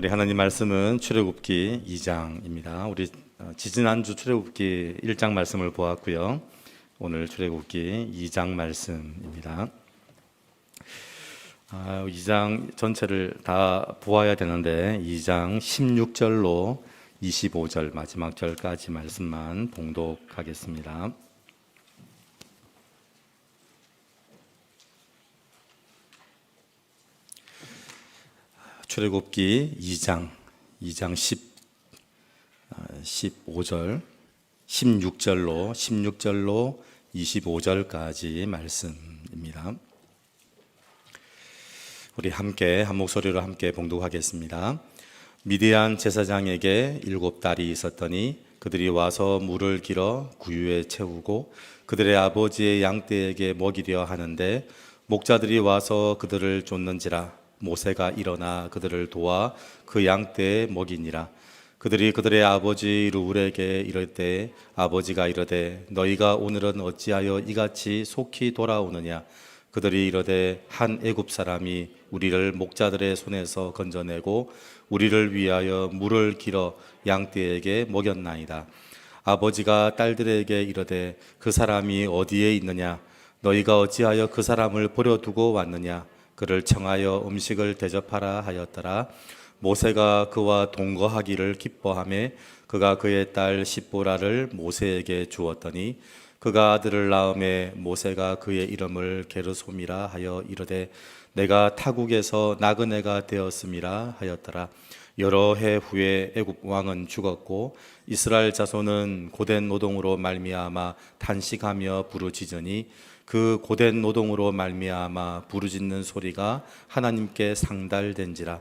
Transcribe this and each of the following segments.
우리 하나님 말씀은 출애굽기 2장입니다. 우리 지지난주 출애굽기 1장 말씀을 보았고요. 오늘 출애굽기 2장 말씀입니다. 2장 전체를 다 보아야 되는데 2장 16절로 25절 마지막 절까지 말씀만 봉독하겠습니다. 출애굽기 2장 15절 16절로 25절까지 말씀입니다. 우리 함께 한 목소리로 함께 봉독하겠습니다. 미디안 제사장에게 7딸이 있었더니 그들이 와서 물을 길어 구유에 채우고 그들의 아버지의 양떼에게 먹이려 하는데 목자들이 와서 그들을 쫓는지라 모세가 일어나 그들을 도와 그 양떼에 먹이니라. 그들이 그들의 아버지 르울에게 이를 때 아버지가 이르되 너희가 오늘은 어찌하여 이같이 속히 돌아오느냐. 그들이 이르되 한 애굽 사람이 우리를 목자들의 손에서 건져내고 우리를 위하여 물을 길어 양떼에게 먹였나이다. 아버지가 딸들에게 이르되 그 사람이 어디에 있느냐. 너희가 어찌하여 그 사람을 버려두고 왔느냐. 그를 청하여 음식을 대접하라 하였더라. 모세가 그와 동거하기를 기뻐하며 그가 그의 딸 십보라를 모세에게 주었더니 그가 아들을 낳음에 모세가 그의 이름을 게르솜이라 하여 이르되 내가 타국에서 나그네가 되었음이라 하였더라. 여러 해 후에 애굽 왕은 죽었고 이스라엘 자손은 고된 노동으로 말미암아 탄식하며 부르짖으니 그 고된 노동으로 말미암아 부르짖는 소리가 하나님께 상달된지라.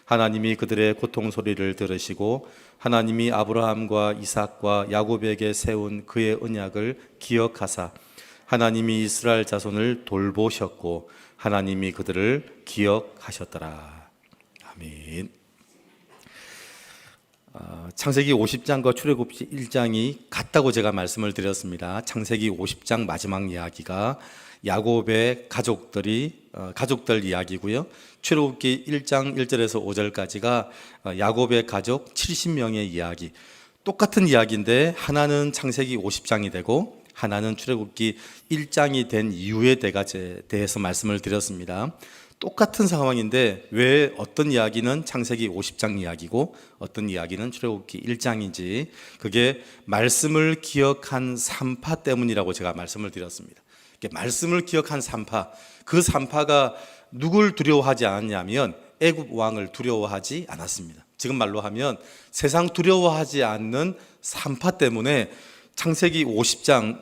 하나님이 그들의 고통 소리를 들으시고 하나님이 아브라함과 이삭과 야곱에게 세운 그의 언약을 기억하사 하나님이 이스라엘 자손을 돌보셨고 하나님이 그들을 기억하셨더라. 아멘. 창세기 50장과 출애굽기 1장이 같다고 제가 말씀을 드렸습니다. 창세기 50장 마지막 이야기가 야곱의 가족들 이야기고요. 출애굽기 1장 1절에서 5절까지가 야곱의 가족 70명의 이야기. 똑같은 이야기인데 하나는 창세기 50장이 되고 하나는 출애굽기 1장이 된 이유에 대해서 말씀을 드렸습니다. 똑같은 상황인데 왜 어떤 이야기는 창세기 50장 이야기고 어떤 이야기는 출애굽기 1장인지 그게 말씀을 기억한 산파 때문이라고 제가 말씀을 드렸습니다. 말씀을 기억한 산파, 그 산파가 누굴 두려워하지 않았냐면 애굽 왕을 두려워하지 않았습니다. 지금 말로 하면 세상 두려워하지 않는 산파 때문에 창세기 50장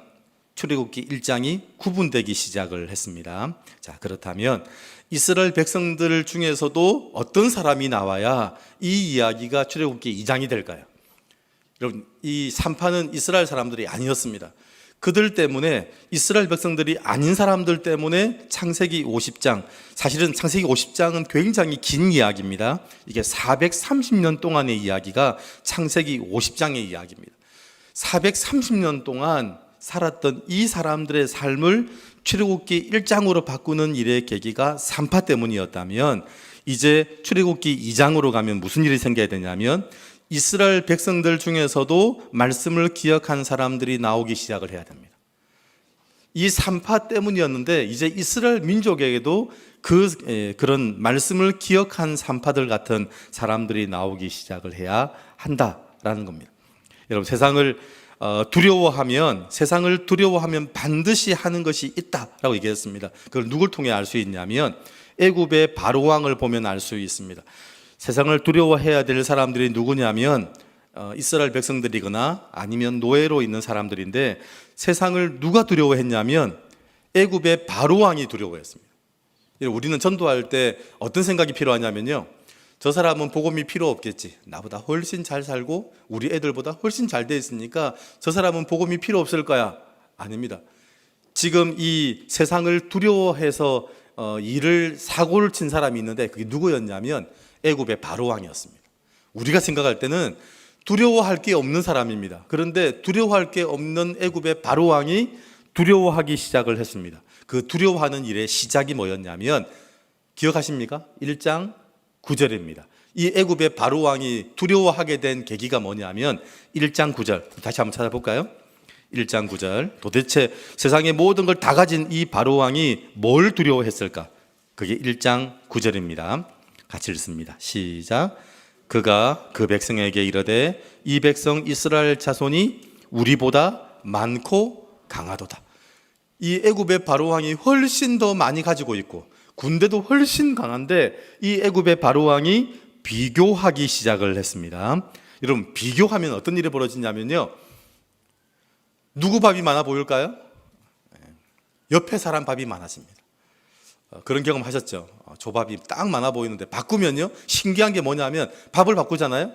출애굽기 1장이 구분되기 시작을 했습니다. 자, 그렇다면 이스라엘 백성들 중에서도 어떤 사람이 나와야 이 이야기가 출애굽기 2장이 될까요? 여러분, 이 산파는 이스라엘 사람들이 아니었습니다. 그들 때문에 이스라엘 백성들이 아닌 사람들 때문에 창세기 50장, 사실은 창세기 50장은 굉장히 긴 이야기입니다. 이게 430년 동안의 이야기가 창세기 50장의 이야기입니다. 430년 동안 살았던 이 사람들의 삶을 출애굽기 1장으로 바꾸는 일의 계기가 산파 때문이었다면 이제 출애굽기 2장으로 가면 무슨 일이 생겨야 되냐면 이스라엘 백성들 중에서도 말씀을 기억한 사람들이 나오기 시작을 해야 됩니다. 이 산파 때문이었는데 이제 이스라엘 민족에게도 그런 말씀을 기억한 산파들 같은 사람들이 나오기 시작을 해야 한다라는 겁니다. 여러분, 세상을 두려워하면 반드시 하는 것이 있다라고 얘기했습니다. 그걸 누굴 통해 알 수 있냐면 애굽의 바로 왕을 보면 알 수 있습니다. 세상을 두려워해야 될 사람들이 누구냐면 이스라엘 백성들이거나 아니면 노예로 있는 사람들인데 세상을 누가 두려워했냐면 애굽의 바로 왕이 두려워했습니다. 우리는 전도할 때 어떤 생각이 필요하냐면요, 저 사람은 복음이 필요 없겠지. 나보다 훨씬 잘 살고 우리 애들보다 훨씬 잘 돼 있으니까 저 사람은 복음이 필요 없을 거야. 아닙니다. 지금 이 세상을 두려워해서 사고를 친 사람이 있는데 그게 누구였냐면 애굽의 바로 왕이었습니다. 우리가 생각할 때는 두려워할 게 없는 사람입니다. 그런데 두려워할 게 없는 애굽의 바로 왕이 두려워하기 시작을 했습니다. 그 두려워하는 일의 시작이 뭐였냐면 기억하십니까? 1장 9절입니다. 이 애굽의 바로 왕이 두려워하게 된 계기가 뭐냐면 1장 9절 다시 한번 찾아볼까요? 1장 9절 도대체 세상의 모든 걸 다 가진 이 바로 왕이 뭘 두려워했을까? 그게 1장 9절입니다. 같이 읽습니다. 시작. 그가 그 백성에게 이르되 이 백성 이스라엘 자손이 우리보다 많고 강하도다. 이 애굽의 바로 왕이 훨씬 더 많이 가지고 있고 군대도 훨씬 강한데 이 애굽의 바로 왕이 비교하기 시작을 했습니다. 여러분, 비교하면 어떤 일이 벌어지냐면요, 누구 밥이 많아 보일까요? 옆에 사람 밥이 많아집니다. 그런 경험 하셨죠? 조밥이 딱 많아 보이는데 바꾸면요, 신기한 게 뭐냐면 밥을 바꾸잖아요?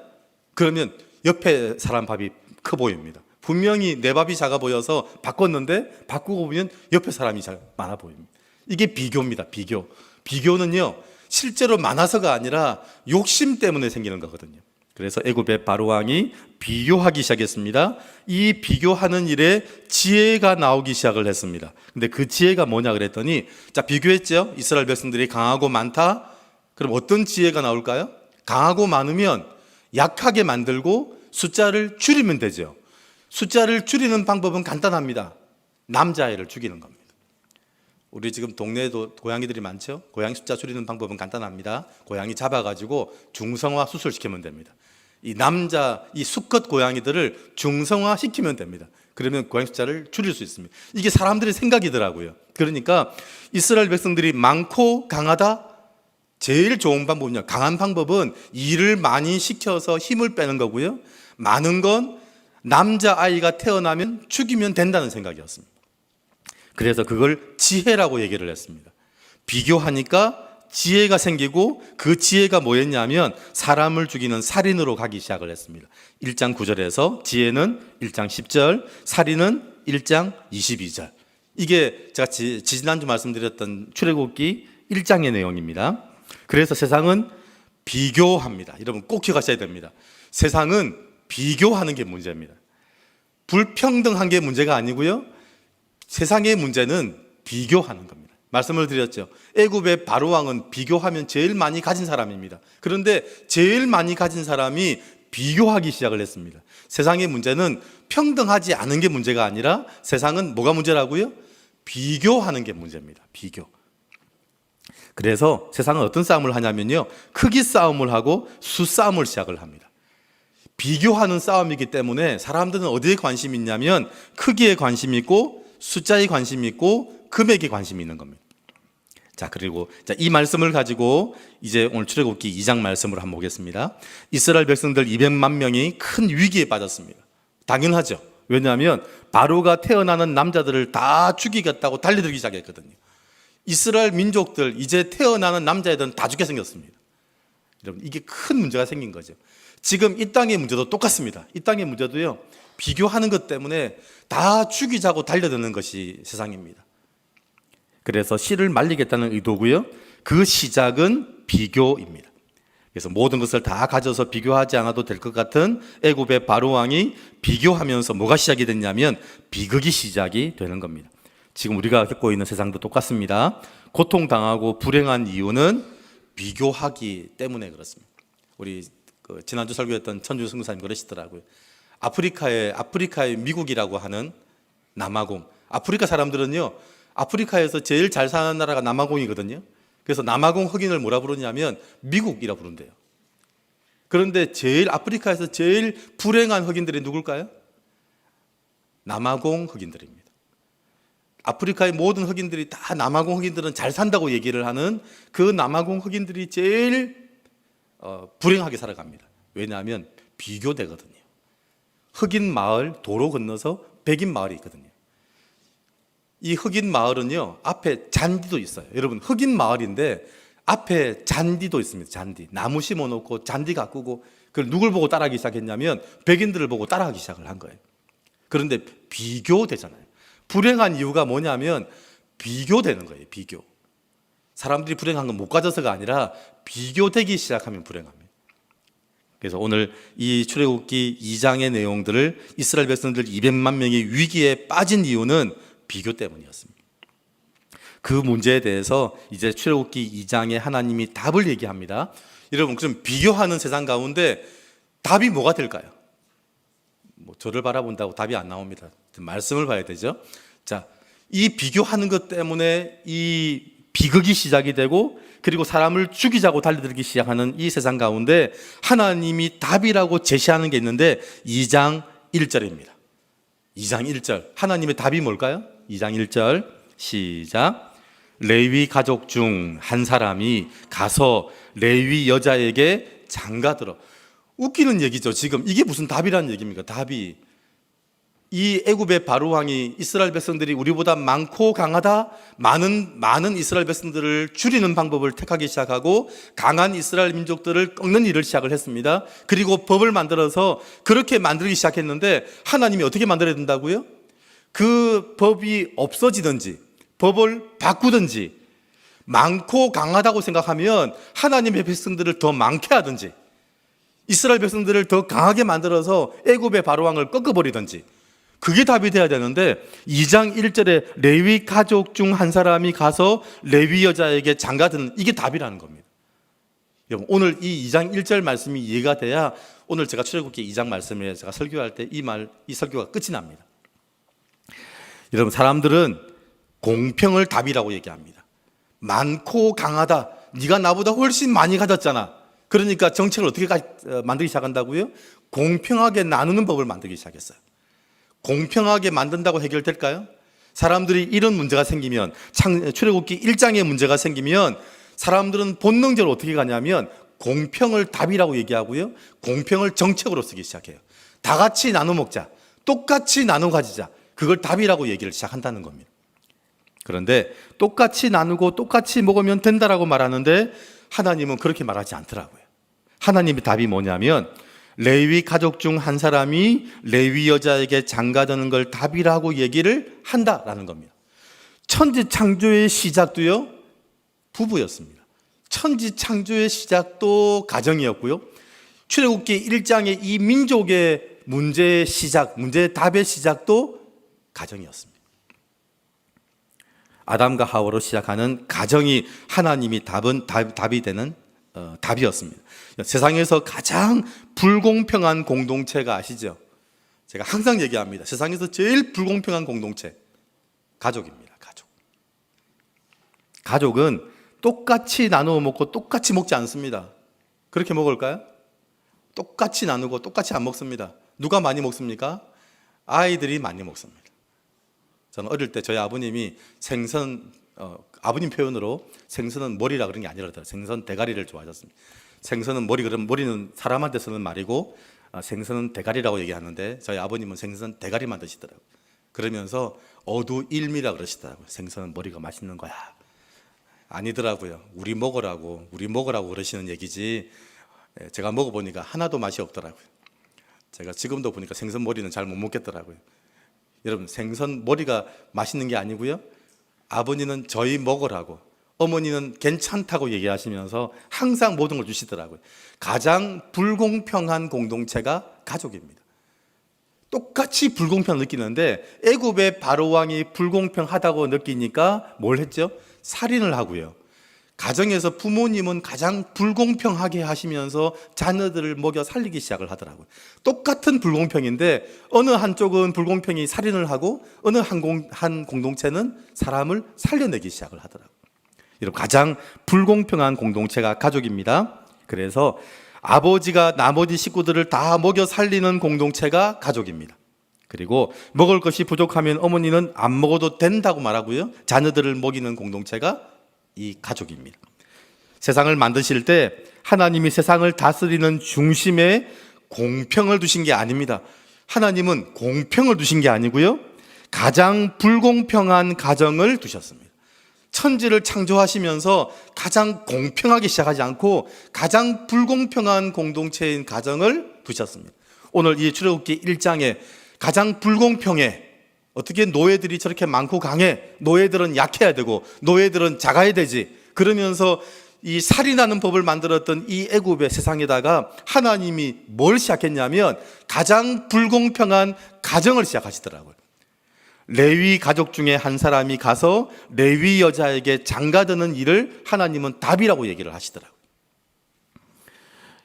그러면 옆에 사람 밥이 커 보입니다. 분명히 내 밥이 작아 보여서 바꿨는데 바꾸고 보면 옆에 사람이 많아 보입니다. 이게 비교입니다. 비교는요, 실제로 많아서가 아니라 욕심 때문에 생기는 거거든요. 그래서 애굽의 바로 왕이 비교하기 시작했습니다. 이 비교하는 일에 지혜가 나오기 시작을 했습니다. 근데 그 지혜가 뭐냐 그랬더니, 자, 비교했죠? 이스라엘 백성들이 강하고 많다. 그럼 어떤 지혜가 나올까요? 강하고 많으면 약하게 만들고 숫자를 줄이면 되죠. 숫자를 줄이는 방법은 간단합니다. 남자아이를 죽이는 겁니다. 우리 지금 동네에도 고양이들이 많죠? 고양이 숫자 줄이는 방법은 간단합니다. 고양이 잡아가지고 중성화 수술시키면 됩니다. 이 수컷 고양이들을 중성화 시키면 됩니다. 그러면 고양이 숫자를 줄일 수 있습니다. 이게 사람들의 생각이더라고요. 그러니까 이스라엘 백성들이 많고 강하다? 제일 좋은 방법은요, 강한 방법은 일을 많이 시켜서 힘을 빼는 거고요, 많은 건 남자아이가 태어나면 죽이면 된다는 생각이었습니다. 그래서 그걸 지혜라고 얘기를 했습니다. 비교하니까 지혜가 생기고 그 지혜가 뭐였냐면 사람을 죽이는 살인으로 가기 시작을 했습니다. 1장 9절에서 지혜는 1장 10절, 살인은 1장 22절. 이게 제가 지난주 말씀드렸던 출애굽기 1장의 내용입니다. 그래서 세상은 비교합니다. 여러분 꼭 기억하셔야 됩니다. 세상은 비교하는 게 문제입니다. 불평등한 게 문제가 아니고요, 세상의 문제는 비교하는 겁니다. 말씀을 드렸죠. 애굽의 바로 왕은 비교하면 제일 많이 가진 사람입니다. 그런데 제일 많이 가진 사람이 비교하기 시작을 했습니다. 세상의 문제는 평등하지 않은 게 문제가 아니라 세상은 뭐가 문제라고요? 비교하는 게 문제입니다. 비교. 그래서 세상은 어떤 싸움을 하냐면요, 크기 싸움을 하고 수 싸움을 시작을 합니다. 비교하는 싸움이기 때문에 사람들은 어디에 관심이 있냐면 크기에 관심이 있고 숫자에 관심이 있고 금액에 관심이 있는 겁니다. 자, 그리고 이 말씀을 가지고 이제 오늘 출애굽기 2장 말씀으로 한번 보겠습니다. 이스라엘 백성들 200만 명이 큰 위기에 빠졌습니다. 당연하죠. 왜냐하면 바로가 태어나는 남자들을 다 죽이겠다고 달려들기 시작했거든요. 이스라엘 민족들, 이제 태어나는 남자애들은 다 죽게 생겼습니다. 여러분, 이게 큰 문제가 생긴 거죠. 지금 이 땅의 문제도 똑같습니다. 이 땅의 문제도요, 비교하는 것 때문에 다 죽이자고 달려드는 것이 세상입니다. 그래서 씨를 말리겠다는 의도고요, 그 시작은 비교입니다. 그래서 모든 것을 다 가져서 비교하지 않아도 될 것 같은 애굽의 바로 왕이 비교하면서 뭐가 시작이 됐냐면 비극이 시작이 되는 겁니다. 지금 우리가 겪고 있는 세상도 똑같습니다. 고통당하고 불행한 이유는 비교하기 때문에 그렇습니다. 우리 지난주 설교했던 천주 선교사님 그러시더라고요. 아프리카의 미국이라고 하는 남아공. 아프리카 사람들은요, 아프리카에서 제일 잘 사는 나라가 남아공이거든요. 그래서 남아공 흑인을 뭐라 부르냐면 미국이라 부른대요. 그런데 아프리카에서 제일 불행한 흑인들이 누굴까요? 남아공 흑인들입니다. 아프리카의 모든 흑인들이 다 남아공 흑인들은 잘 산다고 얘기를 하는 그 남아공 흑인들이 제일 불행하게 살아갑니다. 왜냐하면 비교되거든요. 흑인 마을 도로 건너서 백인 마을이 있거든요. 이 흑인 마을은요, 앞에 잔디도 있어요. 여러분, 흑인 마을인데 앞에 잔디도 있습니다. 잔디. 나무 심어놓고 잔디 가꾸고, 그걸 누굴 보고 따라하기 시작했냐면 백인들을 보고 따라하기 시작을 한 거예요. 그런데 비교되잖아요. 불행한 이유가 뭐냐면 비교되는 거예요. 비교. 사람들이 불행한 건 못 가져서가 아니라 비교되기 시작하면 불행합니다. 그래서 오늘 이 출애굽기 2장의 내용들을 이스라엘 백성들 200만 명이 위기에 빠진 이유는 비교 때문이었습니다. 그 문제에 대해서 이제 출애굽기 2장에 하나님이 답을 얘기합니다. 여러분, 그럼 비교하는 세상 가운데 답이 뭐가 될까요? 저를 바라본다고 답이 안 나옵니다. 말씀을 봐야 되죠. 자, 이 비교하는 것 때문에 이 비극이 시작이 되고, 그리고 사람을 죽이자고 달려들기 시작하는 이 세상 가운데 하나님이 답이라고 제시하는 게 있는데 2장 1절입니다. 2장 1절. 하나님의 답이 뭘까요? 2장 1절 시작. 레위 가족 중 한 사람이 가서 레위 여자에게 장가들어. 웃기는 얘기죠. 지금 이게 무슨 답이라는 얘기입니까? 답이, 이 애굽의 바로 왕이 이스라엘 백성들이 우리보다 많고 강하다, 많은 이스라엘 백성들을 줄이는 방법을 택하기 시작하고 강한 이스라엘 민족들을 꺾는 일을 시작을 했습니다. 그리고 법을 만들어서 그렇게 만들기 시작했는데 하나님이 어떻게 만들어야 된다고요? 그 법이 없어지든지 법을 바꾸든지, 많고 강하다고 생각하면 하나님의 백성들을 더 많게 하든지, 이스라엘 백성들을 더 강하게 만들어서 애굽의 바로왕을 꺾어버리든지, 그게 답이 돼야 되는데 2장 1절에 레위 가족 중 한 사람이 가서 레위 여자에게 장가드는, 이게 답이라는 겁니다. 여러분, 오늘 이 2장 1절 말씀이 이해가 돼야 오늘 제가 출애굽기 2장 말씀에 제가 설교할 때 이 설교가 끝이 납니다. 여러분, 사람들은 공평을 답이라고 얘기합니다. 많고 강하다, 네가 나보다 훨씬 많이 가졌잖아. 그러니까 정책을 어떻게 만들기 시작한다고요? 공평하게 나누는 법을 만들기 시작했어요. 공평하게 만든다고 해결될까요? 사람들이 이런 문제가 생기면, 출애굽기 1장에 문제가 생기면 사람들은 본능적으로 어떻게 가냐면 공평을 답이라고 얘기하고요, 공평을 정책으로 쓰기 시작해요. 다 같이 나눠 먹자, 똑같이 나눠 가지자, 그걸 답이라고 얘기를 시작한다는 겁니다. 그런데 똑같이 나누고 똑같이 먹으면 된다라고 말하는데 하나님은 그렇게 말하지 않더라고요. 하나님의 답이 뭐냐면 레위 가족 중 한 사람이 레위 여자에게 장가드는 걸 답이라고 얘기를 한다라는 겁니다. 천지 창조의 시작도요, 부부였습니다. 천지 창조의 시작도 가정이었고요, 출애굽기 1장의 이 민족의 문제의 시작, 문제의 답의 시작도 가정이었습니다. 아담과 하와로 시작하는 가정이 하나님이 답이 되는 답이었습니다. 세상에서 가장 불공평한 공동체가 아시죠? 제가 항상 얘기합니다. 세상에서 제일 불공평한 공동체, 가족입니다. 가족은 똑같이 나누어 먹고 똑같이 먹지 않습니다. 그렇게 먹을까요? 똑같이 나누고 똑같이 안 먹습니다. 누가 많이 먹습니까? 아이들이 많이 먹습니다. 저는 어릴 때 저희 아버님이 생선, 아버님 표현으로 생선은 머리라 그런 게 아니라 생선 대가리를 좋아하셨습니다. 생선은 머리, 그럼 머리는 사람한테 쓰는 말이고 생선은 대가리라고 얘기하는데 저희 아버님은 생선 대가리만 드시더라고요. 그러면서 어두일미라 그러시더라고요. 생선은 머리가 맛있는 거야. 아니더라고요. 우리 먹으라고 그러시는 얘기지, 제가 먹어보니까 하나도 맛이 없더라고요. 제가 지금도 보니까 생선 머리는 잘 못 먹겠더라고요. 여러분, 생선 머리가 맛있는 게 아니고요, 아버님은 저희 먹으라고, 어머니는 괜찮다고 얘기하시면서 항상 모든 걸 주시더라고요. 가장 불공평한 공동체가 가족입니다. 똑같이 불공평을 느끼는데 애굽의 바로왕이 불공평하다고 느끼니까 뭘 했죠? 살인을 하고요, 가정에서 부모님은 가장 불공평하게 하시면서 자녀들을 먹여 살리기 시작을 하더라고요. 똑같은 불공평인데 어느 한쪽은 불공평이 살인을 하고 어느 한 공동체는 사람을 살려내기 시작을 하더라고요. 여러분, 가장 불공평한 공동체가 가족입니다. 그래서 아버지가 나머지 식구들을 다 먹여 살리는 공동체가 가족입니다. 그리고 먹을 것이 부족하면 어머니는 안 먹어도 된다고 말하고요, 자녀들을 먹이는 공동체가 이 가족입니다. 세상을 만드실 때 하나님이 세상을 다스리는 중심에 공평을 두신 게 아닙니다. 하나님은 공평을 두신 게 아니고요, 가장 불공평한 가정을 두셨습니다. 천지를 창조하시면서 가장 공평하게 시작하지 않고 가장 불공평한 공동체인 가정을 두셨습니다. 오늘 이 출애굽기 1장에 가장 불공평해, 어떻게 노예들이 저렇게 많고 강해, 노예들은 약해야 되고 노예들은 작아야 되지, 그러면서 이 살인하는 법을 만들었던 이 애굽의 세상에다가 하나님이 뭘 시작했냐면 가장 불공평한 가정을 시작하시더라고요. 레위 가족 중에 한 사람이 가서 레위 여자에게 장가드는 일을 하나님은 답이라고 얘기를 하시더라고요.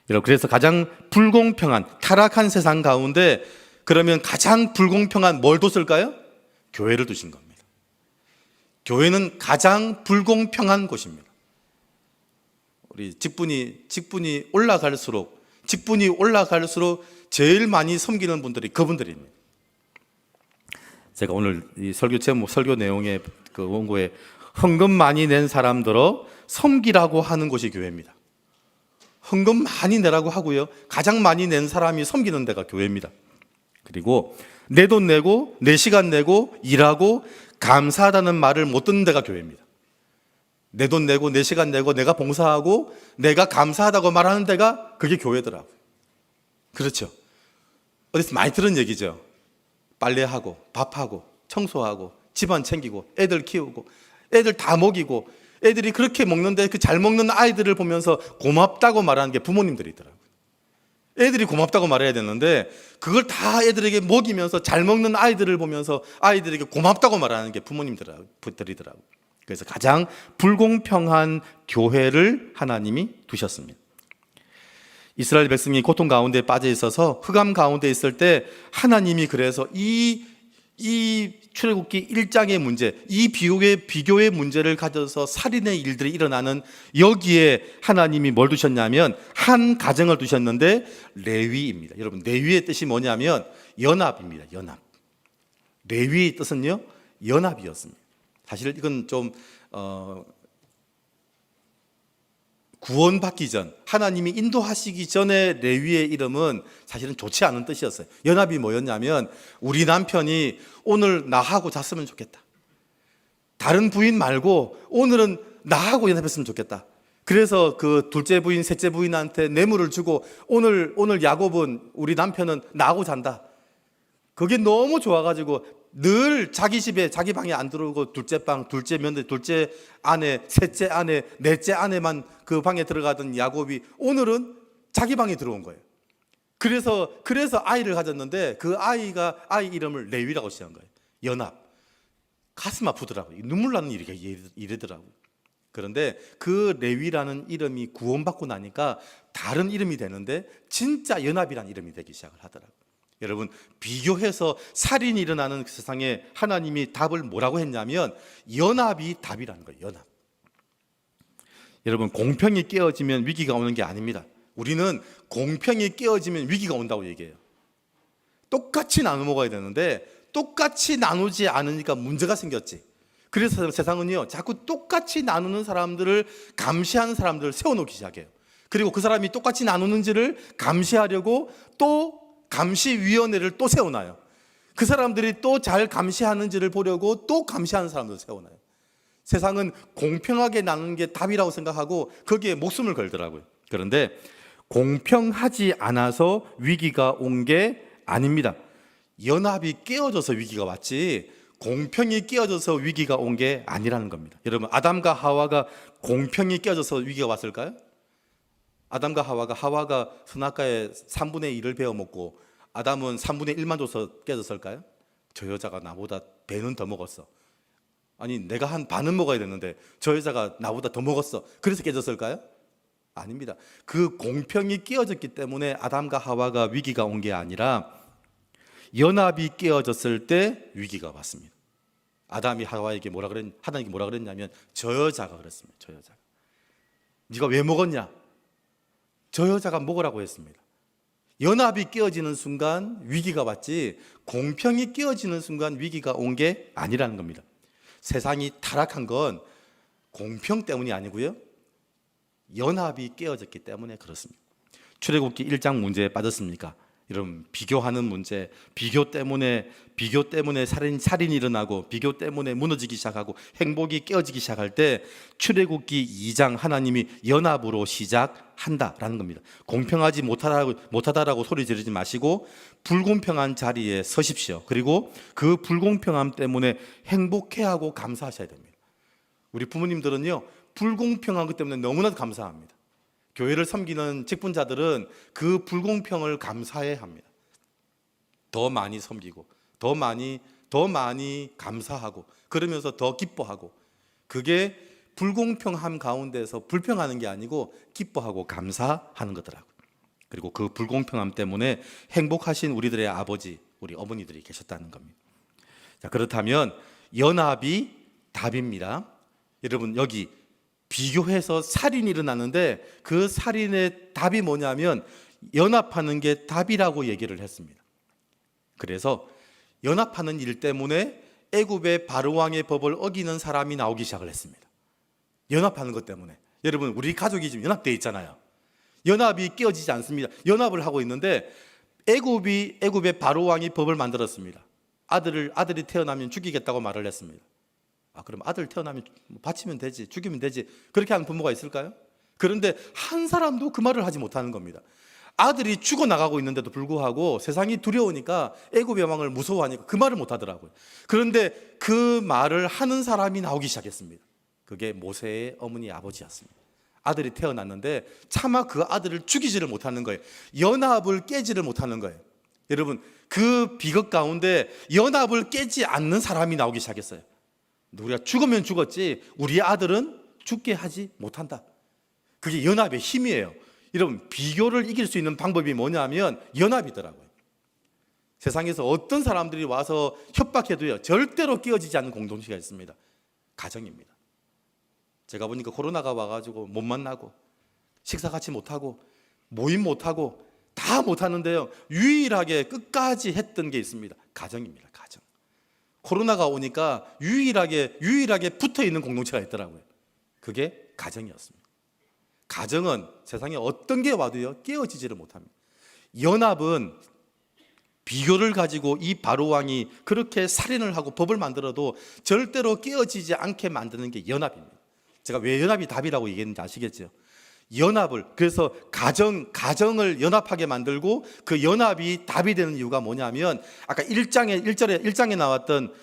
여러분, 그래서 가장 불공평한 타락한 세상 가운데 그러면 가장 불공평한 뭘 뒀을까요? 교회를 두신 겁니다. 교회는 가장 불공평한 곳입니다. 우리 직분이 올라갈수록 제일 많이 섬기는 분들이 그분들입니다. 제가 오늘 이 설교 제목, 설교 내용의 그 원고에 헌금 많이 낸 사람들어 섬기라고 하는 곳이 교회입니다. 헌금 많이 내라고 하고요. 가장 많이 낸 사람이 섬기는 데가 교회입니다. 그리고 내 돈 내고 내 시간 내고 일하고 감사하다는 말을 못 듣는 데가 교회입니다. 내 돈 내고 내 시간 내고 내가 봉사하고 내가 감사하다고 말하는 데가 그게 교회더라고요. 그렇죠? 어디서 많이 들은 얘기죠. 빨래하고 밥하고 청소하고 집안 챙기고 애들 키우고 애들 다 먹이고 애들이 그렇게 먹는데 그 잘 먹는 아이들을 보면서 고맙다고 말하는 게 부모님들이더라고요. 애들이 고맙다고 말해야 되는데 그걸 다 애들에게 먹이면서 잘 먹는 아이들을 보면서 아이들에게 고맙다고 말하는 게 부모님들이더라고요. 그래서 가장 불공평한 교회를 하나님이 두셨습니다. 이스라엘 백성이 고통 가운데 빠져 있어서 흑암 가운데 있을 때 하나님이 그래서 이 출애굽기 1장의 문제, 이 비교의 문제를 가져서 살인의 일들이 일어나는 여기에 하나님이 뭘 두셨냐면 한 가정을 두셨는데 레위입니다. 여러분, 레위의 뜻이 뭐냐면 연합입니다. 연합. 레위의 뜻은요, 연합이었습니다. 사실 이건 좀 구원받기 전, 하나님이 인도하시기 전에 레위의 이름은 사실은 좋지 않은 뜻이었어요. 연합이 뭐였냐면 우리 남편이 오늘 나하고 잤으면 좋겠다. 다른 부인 말고 오늘은 나하고 연합했으면 좋겠다. 그래서 그 둘째 부인, 셋째 부인한테 뇌물을 주고 오늘 야곱은 우리 남편은 나하고 잔다. 그게 너무 좋아가지고 늘 자기 집에 자기 방에 안 들어오고 둘째 방, 둘째 며느리, 둘째 아내, 셋째 아내, 넷째 아내만 그 방에 들어가던 야곱이 오늘은 자기 방에 들어온 거예요. 그래서 아이를 가졌는데 그 아이 이름을 레위라고 지은 거예요. 연합. 가슴 아프더라고요. 눈물 나는 이래더라고요. 그런데 그 레위라는 이름이 구원받고 나니까 다른 이름이 되는데 진짜 연합이라는 이름이 되기 시작을 하더라고요. 여러분, 비교해서 살인이 일어나는 세상에 하나님이 답을 뭐라고 했냐면 연합이 답이라는 거예요. 연합. 여러분, 공평이 깨어지면 위기가 오는 게 아닙니다. 우리는 공평이 깨어지면 위기가 온다고 얘기해요. 똑같이 나눠 먹어야 되는데 똑같이 나누지 않으니까 문제가 생겼지. 그래서 세상은요, 자꾸 똑같이 나누는 사람들을 감시하는 사람들을 세워놓기 시작해요. 그리고 그 사람이 똑같이 나누는지를 감시하려고 또 감시위원회를 또 세워놔요. 그 사람들이 또 잘 감시하는지를 보려고 또 감시하는 사람들을 세워놔요. 세상은 공평하게 나누는 게 답이라고 생각하고 거기에 목숨을 걸더라고요. 그런데 공평하지 않아서 위기가 온 게 아닙니다. 연합이 깨어져서 위기가 왔지 공평이 깨어져서 위기가 온 게 아니라는 겁니다. 여러분, 아담과 하와가 공평이 깨어져서 위기가 왔을까요? 아담과 하와가 선악과의 3분의 1을 베어먹고 아담은 3분의 1만 줘서 깨졌을까요? 저 여자가 나보다 배는 더 먹었어. 아니, 내가 한 반은 먹어야 되는데 저 여자가 나보다 더 먹었어. 그래서 깨졌을까요? 아닙니다. 그 공평이 깨어졌기 때문에 아담과 하와가 위기가 온 게 아니라 연합이 깨어졌을 때 위기가 왔습니다. 아담이 하와에게 하나님께 뭐라 그랬냐면 저 여자가 그랬습니다. 저 여자가. 네가 왜 먹었냐? 저 여자가 먹으라고 했습니다. 연합이 깨어지는 순간 위기가 왔지 공평이 깨어지는 순간 위기가 온 게 아니라는 겁니다. 세상이 타락한 건 공평 때문이 아니고요, 연합이 깨어졌기 때문에 그렇습니다. 출애굽기 1장 문제에 빠졌습니까? 여러분, 비교하는 문제, 비교 때문에 살인이 일어나고 비교 때문에 무너지기 시작하고 행복이 깨어지기 시작할 때 출애굽기 2장 하나님이 연합으로 시작한다라는 겁니다. 공평하지 못하다라고 소리 지르지 마시고 불공평한 자리에 서십시오. 그리고 그 불공평함 때문에 행복해하고 감사하셔야 됩니다. 우리 부모님들은요, 불공평한 것 때문에 너무나도 감사합니다. 교회를 섬기는 직분자들은 그 불공평을 감사해야 합니다. 더 많이 섬기고 더 많이 감사하고 그러면서 더 기뻐하고, 그게 불공평함 가운데서 불평하는 게 아니고 기뻐하고 감사하는 거더라고요. 그리고 그 불공평함 때문에 행복하신 우리들의 아버지, 우리 어머니들이 계셨다는 겁니다. 자, 그렇다면 연합이 답입니다. 여러분, 여기 비교해서 살인이 일어났는데 그 살인의 답이 뭐냐면 연합하는 게 답이라고 얘기를 했습니다. 그래서 연합하는 일 때문에 애굽의 바로왕의 법을 어기는 사람이 나오기 시작을 했습니다. 연합하는 것 때문에. 여러분, 우리 가족이 지금 연합되어 있잖아요. 연합이 깨어지지 않습니다. 연합을 하고 있는데 애굽의 바로왕이 법을 만들었습니다. 아들이 태어나면 죽이겠다고 말을 했습니다. 그럼 아들 태어나면 바치면 되지, 죽이면 되지, 그렇게 하는 부모가 있을까요? 그런데 한 사람도 그 말을 하지 못하는 겁니다. 아들이 죽어나가고 있는데도 불구하고 세상이 두려우니까 애굽의 왕을 무서워하니까 그 말을 못하더라고요. 그런데 그 말을 하는 사람이 나오기 시작했습니다. 그게 모세의 어머니 아버지였습니다. 아들이 태어났는데 차마 그 아들을 죽이지를 못하는 거예요. 연합을 깨지를 못하는 거예요. 여러분, 그 비극 가운데 연합을 깨지 않는 사람이 나오기 시작했어요. 우리가 죽으면 죽었지 우리 아들은 죽게 하지 못한다. 그게 연합의 힘이에요. 여러분, 비교를 이길 수 있는 방법이 뭐냐면 연합이더라고요. 세상에서 어떤 사람들이 와서 협박해도요 절대로 깨어지지 않는 공동체가 있습니다. 가정입니다. 제가 보니까 코로나가 와가지고 못 만나고 식사 같이 못하고 모임 못하고 다 못하는데요 유일하게 끝까지 했던 게 있습니다. 가정입니다. 가정. 코로나가 오니까 유일하게 붙어있는 공동체가 있더라고요. 그게 가정이었습니다. 가정은 세상에 어떤 게 와도요 깨어지지를 못합니다. 연합은 비교를 가지고 이 바로왕이 그렇게 살인을 하고 법을 만들어도 절대로 깨어지지 않게 만드는 게 연합입니다. 제가 왜 연합이 답이라고 얘기했는지 아시겠죠? 연합을, 그래서 가정을 연합하게 만들고 그 연합이 답이 되는 이유가 뭐냐면 아까 1장에 나왔던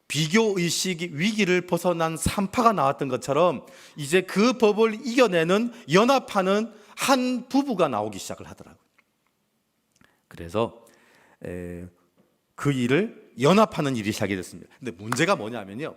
비교의식 위기를 벗어난 산파가 나왔던 것처럼 이제 그 법을 이겨내는 연합하는 한 부부가 나오기 시작을 하더라고요. 그래서 그 일을 연합하는 일이 시작이 됐습니다. 근데 문제가 뭐냐면요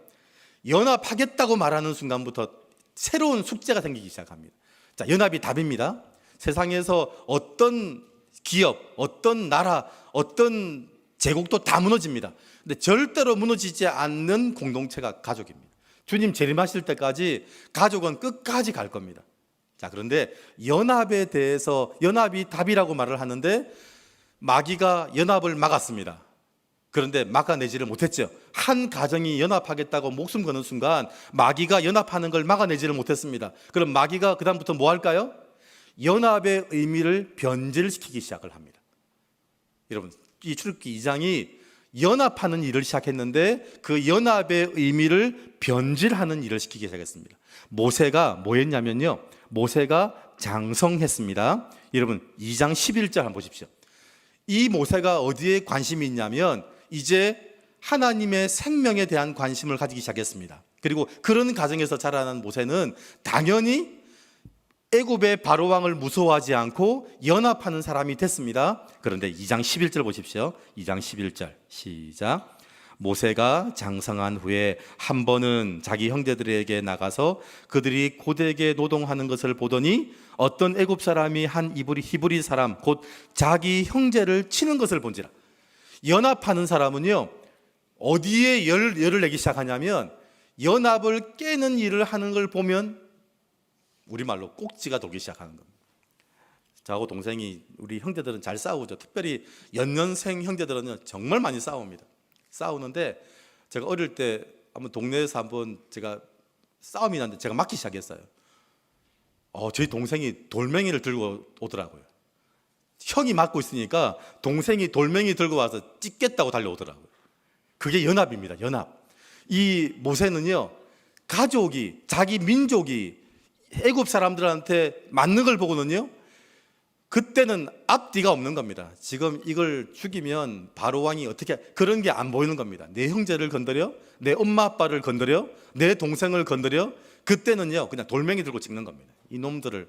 연합하겠다고 말하는 순간부터 새로운 숙제가 생기기 시작합니다. 자, 연합이 답입니다. 세상에서 어떤 기업, 어떤 나라, 어떤 제국도 다 무너집니다. 근데 절대로 무너지지 않는 공동체가 가족입니다. 주님 재림하실 때까지 가족은 끝까지 갈 겁니다. 자, 그런데 연합에 대해서 연합이 답이라고 말을 하는데 마귀가 연합을 막았습니다. 그런데 막아내지를 못했죠. 한 가정이 연합하겠다고 목숨 거는 순간 마귀가 연합하는 걸 막아내지를 못했습니다. 그럼 마귀가 그 다음부터 뭐 할까요? 연합의 의미를 변질시키기 시작을 합니다. 여러분, 이 출애굽기 2장이 연합하는 일을 시작했는데 그 연합의 의미를 변질하는 일을 시키기 시작했습니다. 모세가 뭐 했냐면요 모세가 장성했습니다. 여러분 2장 11절 한번 보십시오. 이 모세가 어디에 관심이 있냐면 이제 하나님의 생명에 대한 관심을 가지기 시작했습니다. 그리고 그런 가정에서 자라난 모세는 당연히 애굽의 바로왕을 무서워하지 않고 연합하는 사람이 됐습니다. 그런데 2장 11절 보십시오. 2장 11절 시작. 모세가 장성한 후에 한 번은 자기 형제들에게 나가서 그들이 고되게 노동하는 것을 보더니 어떤 애굽 사람이 한 히브리 사람 곧 자기 형제를 치는 것을 본지라. 연합하는 사람은요 어디에 열을 내기 시작하냐면 연합을 깨는 일을 하는 걸 보면 우리말로 꼭지가 돌기 시작하는 겁니다. 저하고 동생이 우리 형제들은 잘 싸우죠. 특별히 연년생 형제들은 정말 많이 싸웁니다. 싸우는데 제가 어릴 때 한번 동네에서 한번 제가 싸움이 났는데 제가 맞기 시작했어요. 저희 동생이 돌멩이를 들고 오더라고요. 형이 맞고 있으니까 동생이 돌멩이 들고 와서 찢겠다고 달려오더라고요. 그게 연합입니다. 연합. 이 모세는요 가족이 자기 민족이 애굽 사람들한테 맞는 걸 보고는요 그때는 앞뒤가 없는 겁니다. 지금 이걸 죽이면 바로왕이 어떻게 그런 게 안 보이는 겁니다. 내 형제를 건드려, 내 엄마 아빠를 건드려, 내 동생을 건드려. 그때는요 그냥 돌멩이 들고 찍는 겁니다. 이놈들을.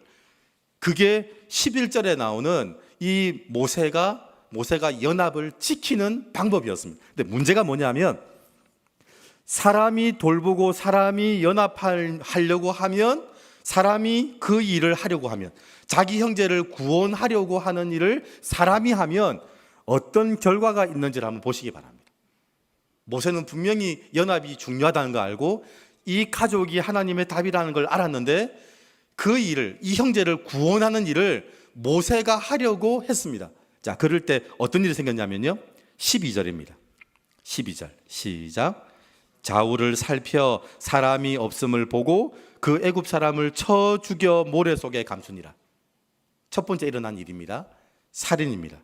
그게 11절에 나오는 이 모세가 연합을 지키는 방법이었습니다. 근데 문제가 뭐냐면 사람이 돌보고 사람이 연합하려고 하면 사람이 그 일을 하려고 하면, 자기 형제를 구원하려고 하는 일을 사람이 하면 어떤 결과가 있는지를 한번 보시기 바랍니다. 모세는 분명히 연합이 중요하다는 걸 알고 이 가족이 하나님의 답이라는 걸 알았는데 그 일을, 이 형제를 구원하는 일을 모세가 하려고 했습니다. 자, 그럴 때 어떤 일이 생겼냐면요, 12절입니다. 12절 시작. 좌우를 살펴 사람이 없음을 보고 그 애굽 사람을 쳐 죽여 모래 속에 감추니라. 첫 번째 일어난 일입니다. 살인입니다.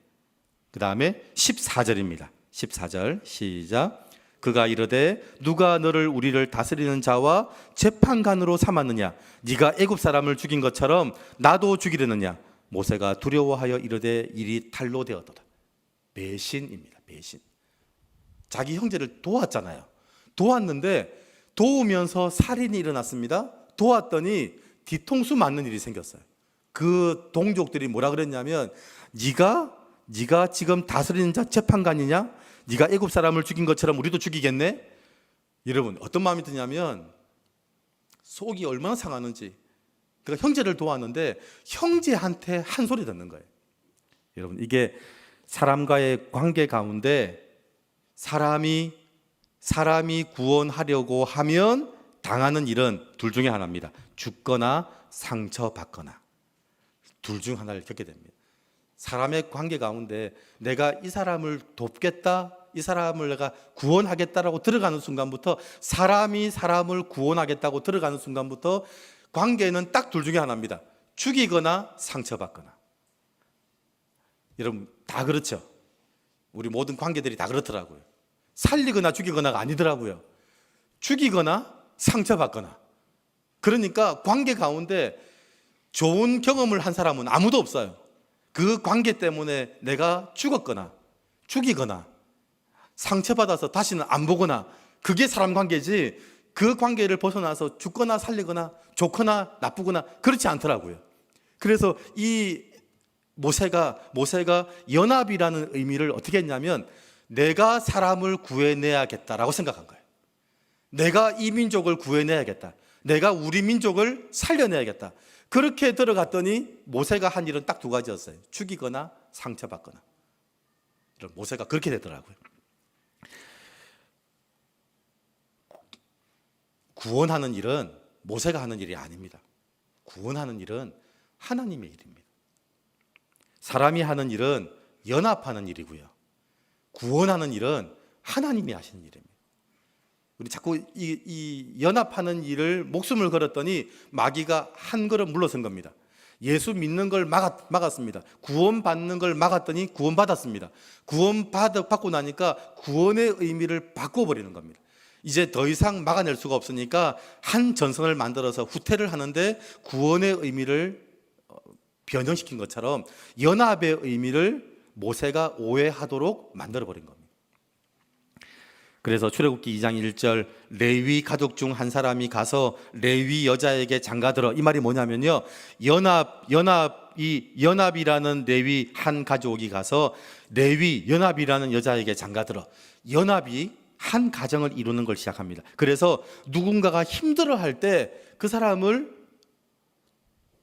그 다음에 14절입니다. 14절 시작. 그가 이르되 누가 너를 우리를 다스리는 자와 재판관으로 삼았느냐? 네가 애굽 사람을 죽인 것처럼 나도 죽이려느냐? 모세가 두려워하여 이르되 일이 탈로 되었도다. 배신입니다. 배신. 자기 형제를 도왔잖아요. 도왔는데 도우면서 살인이 일어났습니다. 도왔더니 뒤통수 맞는 일이 생겼어요. 그 동족들이 뭐라 그랬냐면, 네가 지금 다스리는 자 재판관이냐? 네가 애굽 사람을 죽인 것처럼 우리도 죽이겠네? 여러분, 어떤 마음이 드냐면 속이 얼마나 상하는지. 그러니까 형제를 도왔는데 형제한테 한 소리 듣는 거예요. 여러분, 이게 사람과의 관계 가운데 사람이 구원하려고 하면 당하는 일은 둘 중에 하나입니다. 죽거나 상처받거나. 둘 중 하나를 겪게 됩니다. 사람의 관계 가운데 내가 이 사람을 돕겠다, 이 사람을 내가 구원하겠다라고 들어가는 순간부터, 사람이 사람을 구원하겠다고 들어가는 순간부터 관계는 딱 둘 중에 하나입니다. 죽이거나 상처받거나. 여러분, 다 그렇죠. 우리 모든 관계들이 다 그렇더라고요. 살리거나 죽이거나가 아니더라고요. 죽이거나 상처받거나. 그러니까 관계 가운데 좋은 경험을 한 사람은 아무도 없어요. 그 관계 때문에 내가 죽었거나 죽이거나 상처받아서 다시는 안 보거나, 그게 사람 관계지, 그 관계를 벗어나서 죽거나 살리거나 좋거나 나쁘거나 그렇지 않더라고요. 그래서 이 모세가 연합이라는 의미를 어떻게 했냐면, 내가 사람을 구해내야겠다라고 생각한 거예요. 내가 이 민족을 구해내야겠다. 내가 우리 민족을 살려내야겠다. 그렇게 들어갔더니 모세가 한 일은 딱 두 가지였어요. 죽이거나 상처받거나. 모세가 그렇게 되더라고요. 구원하는 일은 모세가 하는 일이 아닙니다. 구원하는 일은 하나님의 일입니다. 사람이 하는 일은 연합하는 일이고요. 구원하는 일은 하나님이 하시는 일입니다. 우리 자꾸 이 연합하는 일을 목숨을 걸었더니 마귀가 한 걸음 물러선 겁니다. 예수 믿는 걸 막았습니다. 구원받는 걸 막았더니 구원받았습니다. 구원받고 나니까 구원의 의미를 바꿔버리는 겁니다. 이제 더 이상 막아낼 수가 없으니까 한 전선을 만들어서 후퇴를 하는데, 구원의 의미를 변형시킨 것처럼 연합의 의미를 모세가 오해하도록 만들어버린 겁니다. 그래서 출애굽기 2장 1절 레위 가족 중 한 사람이 가서 레위 여자에게 장가들어. 이 말이 뭐냐면요, 연합이라는 레위 한 가족이 가서 레위 연합이라는 여자에게 장가들어. 연합이 한 가정을 이루는 걸 시작합니다. 그래서 누군가가 힘들어할 때 그 사람을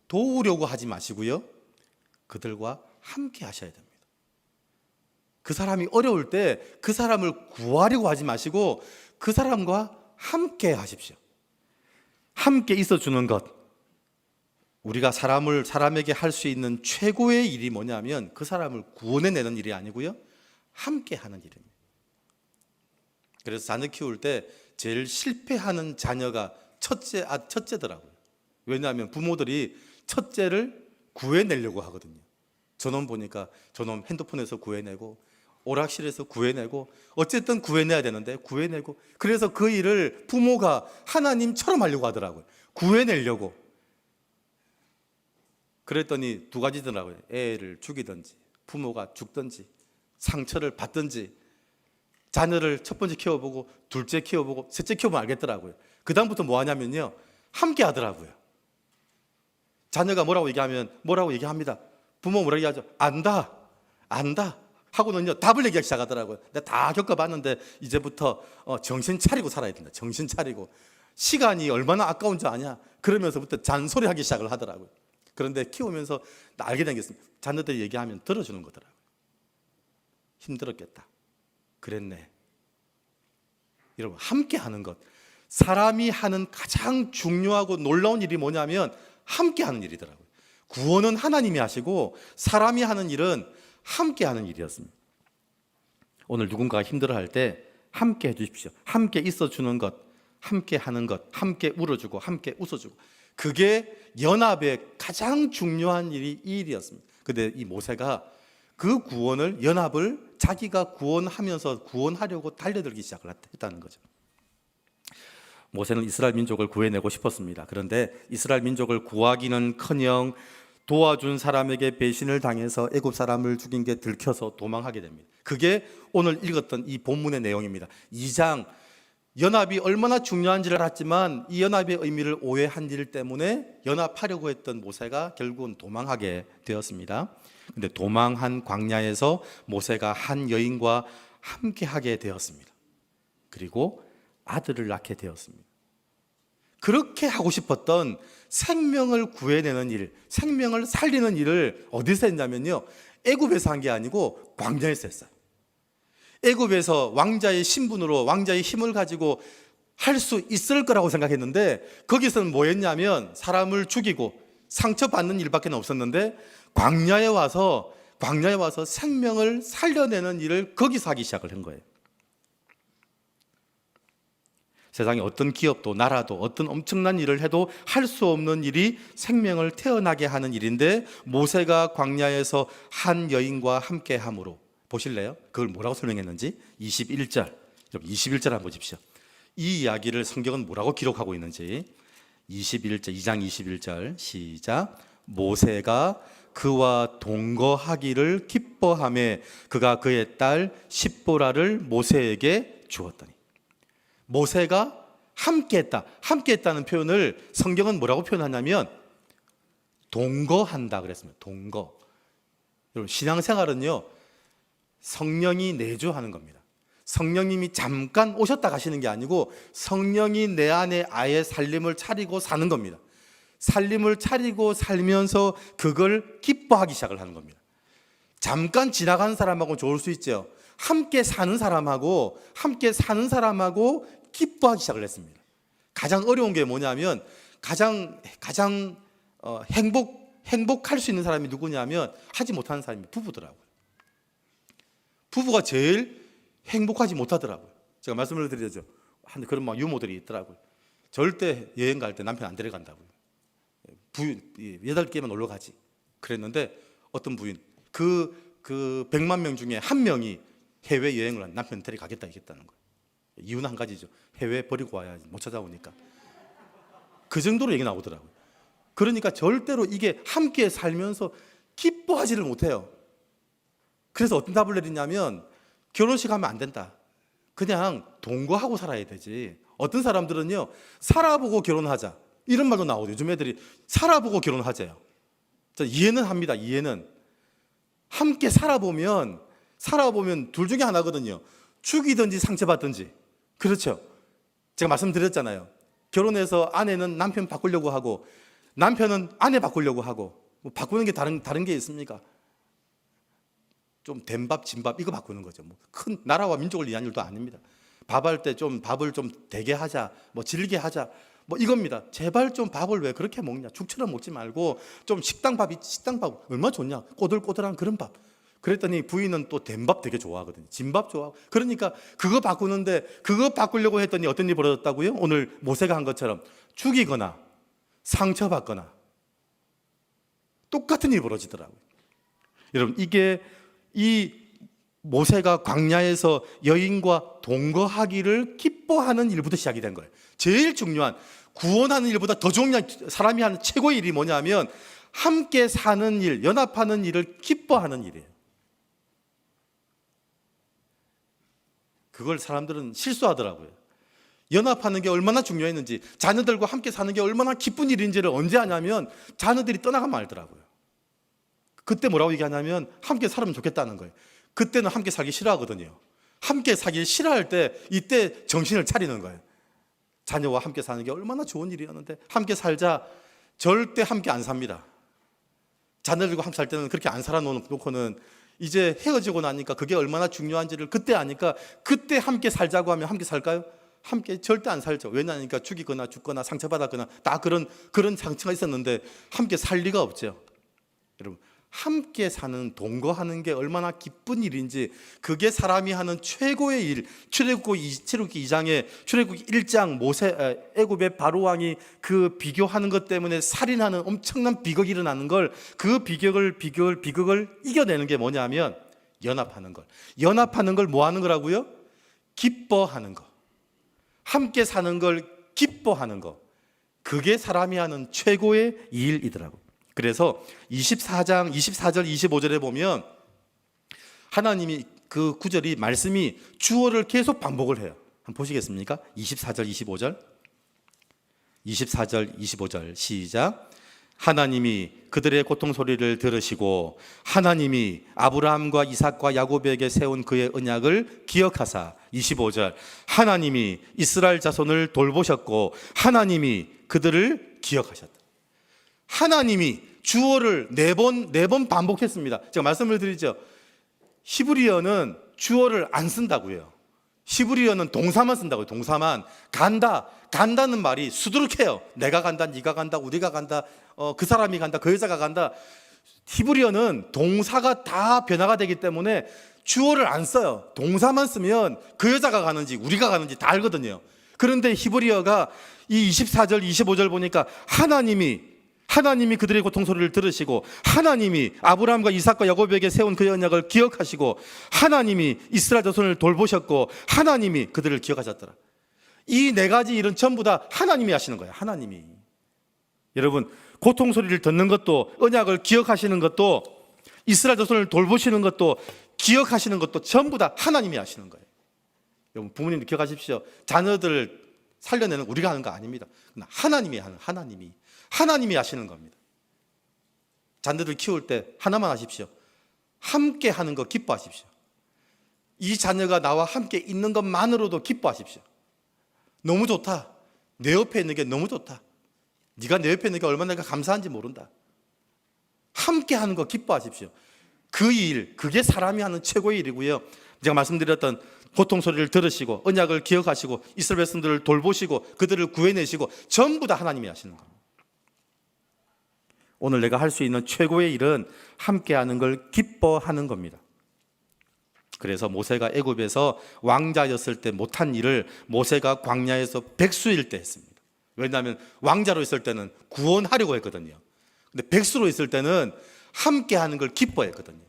도우려고 하지 마시고요, 그들과 함께 하셔야 됩니다. 그 사람이 어려울 때 그 사람을 구하려고 하지 마시고 그 사람과 함께 하십시오. 함께 있어주는 것. 우리가 사람에게 할 수 있는 최고의 일이 뭐냐면 그 사람을 구원해내는 일이 아니고요, 함께 하는 일입니다. 그래서 자녀 키울 때 제일 실패하는 자녀가 첫째더라고요. 왜냐하면 부모들이 첫째를 구해내려고 하거든요. 저놈 보니까 저놈 핸드폰에서 구해내고 오락실에서 구해내고 어쨌든 구해내야 되는데 구해내고, 그래서 그 일을 부모가 하나님처럼 하려고 하더라고요. 구해내려고. 그랬더니 두 가지더라고요. 애를 죽이든지 부모가 죽든지 상처를 받든지. 자녀를 첫 번째 키워보고 둘째 키워보고 셋째 키워보면 알겠더라고요. 그 다음부터 뭐 하냐면요, 함께 하더라고요. 자녀가 뭐라고 얘기합니다. 부모 뭐라고 얘기하죠? 안다 하고는요, 답을 얘기하기 시작하더라고요. 내가 다 겪어봤는데 이제부터 정신 차리고 살아야 된다. 정신 차리고. 시간이 얼마나 아까운 줄 아냐? 그러면서부터 잔소리하기 시작을 하더라고요. 그런데 키우면서 알게 된 게 있습니다. 자녀들이 얘기하면 들어주는 거더라고요. 힘들었겠다. 그랬네. 여러분, 함께 하는 것. 사람이 하는 가장 중요하고 놀라운 일이 뭐냐면 함께 하는 일이더라고요. 구원은 하나님이 하시고 사람이 하는 일은 함께 하는 일이었습니다. 오늘 누군가가 힘들어할 때 함께 해주십시오. 함께 있어주는 것, 함께 하는 것, 함께 울어주고 함께 웃어주고, 그게 연합의 가장 중요한 일이 이 일이었습니다. 근데 이 모세가 그 구원을, 연합을 자기가 구원하면서 구원하려고 달려들기 시작을 했다는 거죠. 모세는 이스라엘 민족을 구해내고 싶었습니다. 그런데 이스라엘 민족을 구하기는커녕 도와준 사람에게 배신을 당해서 애굽 사람을 죽인 게 들켜서 도망하게 됩니다. 그게 오늘 읽었던 이 본문의 내용입니다. 2장, 연합이 얼마나 중요한지를 알았지만 이 연합의 의미를 오해한 일 때문에 연합하려고 했던 모세가 결국은 도망하게 되었습니다. 근데 도망한 광야에서 모세가 한 여인과 함께하게 되었습니다. 그리고 아들을 낳게 되었습니다. 그렇게 하고 싶었던 생명을 구해내는 일, 생명을 살리는 일을 어디서 했냐면요, 애굽에서 한 게 아니고 광야에서 했어요. 애굽에서 왕자의 신분으로 왕자의 힘을 가지고 할 수 있을 거라고 생각했는데 거기서는 뭐 했냐면 사람을 죽이고 상처받는 일밖에 없었는데 광야에 와서 생명을 살려내는 일을 거기서 하기 시작을 한 거예요. 세상에 어떤 기업도 나라도 어떤 엄청난 일을 해도 할 수 없는 일이 생명을 태어나게 하는 일인데, 모세가 광야에서 한 여인과 함께 함으로, 보실래요? 그걸 뭐라고 설명했는지 21절, 여러분 21절 한번 보십시오. 이 이야기를 성경은 뭐라고 기록하고 있는지 21절, 2장 21절 시작. 모세가 그와 동거하기를 기뻐하며 그가 그의 딸 십보라를 모세에게 주었더니. 모세가 함께했다는 표현을 성경은 뭐라고 표현하냐면 동거한다 그랬습니다. 동거. 여러분, 신앙생활은요, 성령이 내주하는 겁니다. 성령님이 잠깐 오셨다 가시는 게 아니고 성령이 내 안에 아예 살림을 차리고 사는 겁니다. 살림을 차리고 살면서 그걸 기뻐하기 시작을 하는 겁니다. 잠깐 지나가는 사람하고 좋을 수 있죠. 함께 사는 사람하고 기뻐하기 시작을 했습니다. 가장 어려운 게 뭐냐면 가장 행복할 수 있는 사람이 누구냐면 하지 못하는 사람이 부부더라고요. 부부가 제일 행복하지 못하더라고요. 제가 말씀을 드리죠. 그런 막 유모들이 있더라고요. 절대 여행 갈 때 남편 안 데려간다고요. 8개만 놀러 가지. 그랬는데 어떤 부인, 그 100만 명 중에 한 명이 해외 여행을 남편 데려가겠다 했다는 거예요. 이유는 한 가지죠. 해외 버리고 와야지 못 찾아오니까. 그 정도로 얘기 나오더라고요. 그러니까 절대로 이게 함께 살면서 기뻐하지를 못해요. 그래서 어떤 답을 내리냐면 결혼식 하면 안 된다. 그냥 동거하고 살아야 되지. 어떤 사람들은요, 살아보고 결혼하자, 이런 말도 나오죠. 요즘 애들이 살아보고 결혼하재요. 이해는 합니다. 이해는. 함께 살아보면 둘 중에 하나거든요. 죽이든지 상처받든지. 그렇죠. 제가 말씀드렸잖아요. 결혼해서 아내는 남편 바꾸려고 하고 남편은 아내 바꾸려고 하고, 뭐 바꾸는 게 다른 게 있습니까? 좀 된밥 진밥 이거 바꾸는 거죠. 뭐 큰 나라와 민족을 위한 일도 아닙니다. 밥할 때 좀 밥을 좀 되게 하자, 뭐 질게 하자, 뭐 이겁니다. 제발 좀 밥을 왜 그렇게 먹냐? 죽처럼 먹지 말고 좀 식당 밥 얼마나 좋냐? 꼬들꼬들한 그런 밥. 그랬더니 부인은 또 된밥 되게 좋아하거든요. 진밥 좋아하고. 그러니까 그거 바꾸려고 했더니 어떤 일이 벌어졌다고요? 오늘 모세가 한 것처럼 죽이거나 상처받거나 똑같은 일이 벌어지더라고요. 여러분, 이 모세가 광야에서 여인과 동거하기를 기뻐하는 일부터 시작이 된 거예요. 제일 중요한, 구원하는 일보다 더 중요한 사람이 하는 최고의 일이 뭐냐면 함께 사는 일, 연합하는 일을 기뻐하는 일이에요. 그걸 사람들은 실수하더라고요. 연합하는 게 얼마나 중요했는지, 자녀들과 함께 사는 게 얼마나 기쁜 일인지를 언제 아냐면 자녀들이 떠나가면 알더라고요. 그때 뭐라고 얘기하냐면 함께 살면 좋겠다는 거예요. 그때는 함께 살기 싫어하거든요. 함께 살기 싫어할 때 이때 정신을 차리는 거예요. 자녀와 함께 사는 게 얼마나 좋은 일이었는데 함께 살자. 절대 함께 안 삽니다. 자녀들과 함께 살 때는 그렇게 안 살아놓고는 이제 헤어지고 나니까 그게 얼마나 중요한지를 그때 아니까 그때 함께 살자고 하면 함께 살까요? 함께 절대 안 살죠. 왜냐하니까 죽이거나 죽거나 상처받았거나 다 그런 상처가 있었는데 함께 살 리가 없죠. 여러분, 함께 사는 동거하는 게 얼마나 기쁜 일인지, 그게 사람이 하는 최고의 일. 출애굽기 2장에 출애굽기 1장 애굽의 바로 왕이 그 비교하는 것 때문에 살인하는 엄청난 비극이 일어나는 걸, 그 비극을 이겨내는 게 뭐냐면 연합하는 걸. 연합하는 걸 뭐 하는 거라고요? 기뻐하는 거. 함께 사는 걸 기뻐하는 거. 그게 사람이 하는 최고의 일이더라고. 그래서 24장 24절 25절에 보면 하나님이 그 구절이 말씀이 주어를 계속 반복을 해요. 한번 보시겠습니까? 24절 25절 24절 25절 시작. 하나님이 그들의 고통 소리를 들으시고 하나님이 아브라함과 이삭과 야곱에게 세운 그의 언약을 기억하사 25절 하나님이 이스라엘 자손을 돌보셨고 하나님이 그들을 기억하셨다. 하나님이 주어를 네 번 반복했습니다. 제가 말씀을 드리죠. 히브리어는 주어를 안 쓴다고요. 히브리어는 동사만 쓴다고요. 동사만. 간다는 말이 수두룩해요. 내가 간다, 네가 간다, 우리가 간다, 그 사람이 간다, 그 여자가 간다. 히브리어는 동사가 다 변화가 되기 때문에 주어를 안 써요. 동사만 쓰면 그 여자가 가는지 우리가 가는지 다 알거든요. 그런데 히브리어가 이 24절 25절 보니까 하나님이 그들의 고통 소리를 들으시고 하나님이 아브라함과 이삭과 야곱에게 세운 그의 언약을 기억하시고 하나님이 이스라엘 자손을 돌보셨고 하나님이 그들을 기억하셨더라. 이 네 가지 일은 전부 다 하나님이 하시는 거예요. 하나님이. 여러분, 고통 소리를 듣는 것도, 언약을 기억하시는 것도, 이스라엘 자손을 돌보시는 것도, 기억하시는 것도 전부 다 하나님이 하시는 거예요. 여러분, 부모님 기억하십시오. 자녀들 살려내는 우리가 하는 거 아닙니다. 하나님이 하는, 하나님이 하시는 겁니다. 자녀들 키울 때 하나만 하십시오. 함께 하는 거 기뻐하십시오. 이 자녀가 나와 함께 있는 것만으로도 기뻐하십시오. 너무 좋다. 내 옆에 있는 게 너무 좋다. 네가 내 옆에 있는 게 얼마나 내가 감사한지 모른다. 함께 하는 거 기뻐하십시오. 그 일, 그게 사람이 하는 최고의 일이고요. 제가 말씀드렸던 고통 소리를 들으시고 언약을 기억하시고 이스라엘 백성들을 돌보시고 그들을 구해내시고 전부 다 하나님이 하시는 겁니다. 오늘 내가 할 수 있는 최고의 일은 함께하는 걸 기뻐하는 겁니다. 그래서 모세가 애굽에서 왕자였을 때 못한 일을 모세가 광야에서 백수일 때 했습니다. 왜냐하면 왕자로 있을 때는 구원하려고 했거든요. 근데 백수로 있을 때는 함께하는 걸 기뻐했거든요.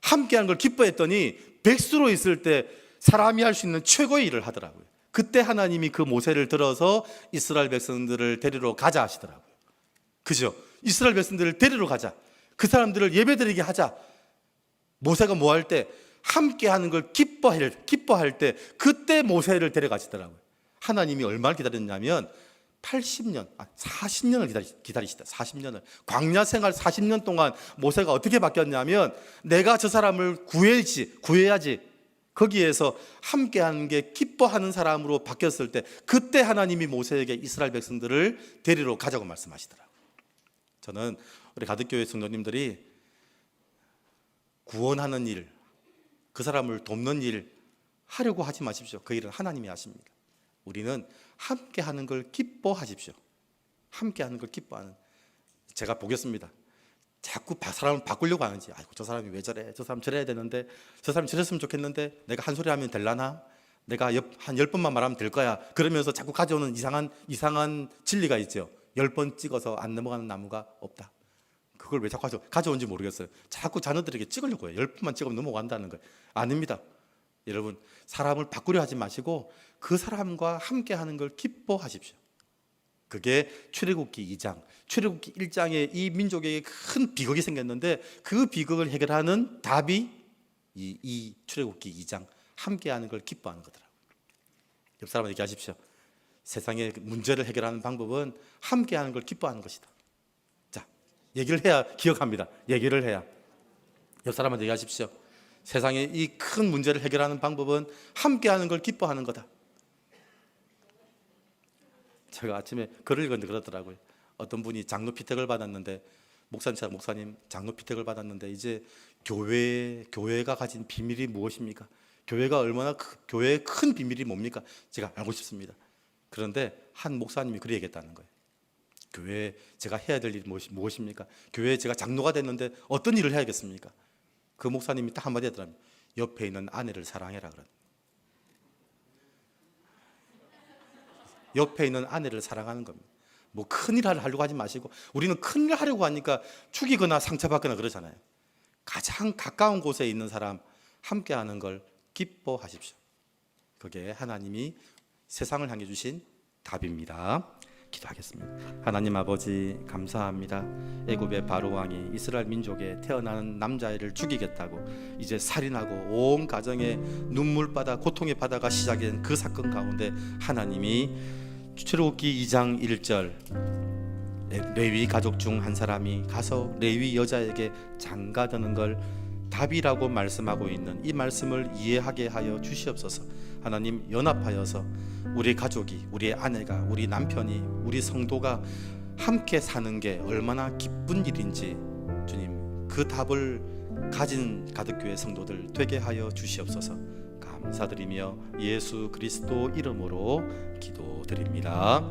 함께하는 걸 기뻐했더니 백수로 있을 때 사람이 할 수 있는 최고의 일을 하더라고요. 그때 하나님이 그 모세를 들어서 이스라엘 백성들을 데리러 가자 하시더라고요. 그죠? 이스라엘 백성들을 데리러 가자. 그 사람들을 예배드리게 하자. 모세가 뭐 할 때? 함께하는 걸 기뻐할 때 그때 모세를 데려가시더라고요. 하나님이 얼마를 기다렸냐면 40년을 기다리시다. 40년을. 광야 생활 40년 동안 모세가 어떻게 바뀌었냐면 내가 저 사람을 구해야지. 거기에서 함께하는 게 기뻐하는 사람으로 바뀌었을 때 그때 하나님이 모세에게 이스라엘 백성들을 데리러 가자고 말씀하시더라고요. 저는 우리 가득교회 성도님들이 구원하는 일, 그 사람을 돕는 일 하려고 하지 마십시오. 그 일은 하나님이 하십니다. 우리는 함께하는 걸 기뻐하십시오. 함께하는 걸 기뻐하는. 제가 보겠습니다. 자꾸 사람을 바꾸려고 하는지, 아이고 저 사람이 왜 저래? 저 사람 저래야 되는데, 저 사람 저랬으면 좋겠는데, 내가 한 소리 하면 될라나? 내가 한 10번만 말하면 될 거야. 그러면서 자꾸 가져오는 이상한 진리가 있죠. 10번 찍어서 안 넘어가는 나무가 없다. 그걸 왜 자꾸 가져온지 모르겠어요. 자꾸 자녀들에게 찍으려고 해요. 10번만 찍으면 넘어간다는 거예요. 아닙니다. 여러분, 사람을 바꾸려 하지 마시고 그 사람과 함께하는 걸 기뻐하십시오. 그게 출애굽기 2장, 출애굽기 1장에 이 민족에게 큰 비극이 생겼는데 그 비극을 해결하는 답이 이 출애굽기 2장, 함께하는 걸 기뻐하는 거더라고요. 옆 사람한테 얘기하십시오. 세상의 문제를 해결하는 방법은 함께하는 걸 기뻐하는 것이다. 자, 얘기를 해야 기억합니다. 얘기를 해야. 옆 사람한테 얘기하십시오. 세상의 이 큰 문제를 해결하는 방법은 함께하는 걸 기뻐하는 거다. 제가 아침에 글을 읽었는데 그러더라고요. 어떤 분이 장로 피택을 받았는데 목사님 장로 피택을 받았는데 이제 교회가 가진 비밀이 무엇입니까? 교회가 얼마나 교회의 큰 비밀이 뭡니까? 제가 알고 싶습니다. 그런데 한 목사님이 그렇게 얘기했다는 거예요. 교회에 제가 해야 될 일이 무엇입니까? 교회에 제가 장로가 됐는데 어떤 일을 해야겠습니까? 그 목사님이 딱 한마디 하더라고요. 옆에 있는 아내를 사랑해라 그런. 옆에 있는 아내를 사랑하는 겁니다. 뭐 큰일 하려고 하지 마시고, 우리는 큰일 하려고 하니까 죽이거나 상처받거나 그러잖아요. 가장 가까운 곳에 있는 사람 함께 하는 걸 기뻐하십시오. 그게 하나님이 세상을 향해 주신 답입니다. 기도하겠습니다. 하나님 아버지 감사합니다. 애굽의 바로 왕이 이스라엘 민족에 태어나는 남자아이를 죽이겠다고 이제 살인하고 온 가정에 눈물바다 고통의 바다가 시작된 그 사건 가운데 하나님이 출애굽기 2장 1절 레위 가족 중 한 사람이 가서 레위 여자에게 장가드는 걸 답이라고 말씀하고 있는 이 말씀을 이해하게 하여 주시옵소서. 하나님 연합하여서 우리 가족이, 우리 아내가, 우리 남편이, 우리 성도가 함께 사는 게 얼마나 기쁜 일인지 주님 그 답을 가진 가득교회 성도들 되게 하여 주시옵소서. 감사드리며 예수 그리스도 이름으로 기도드립니다.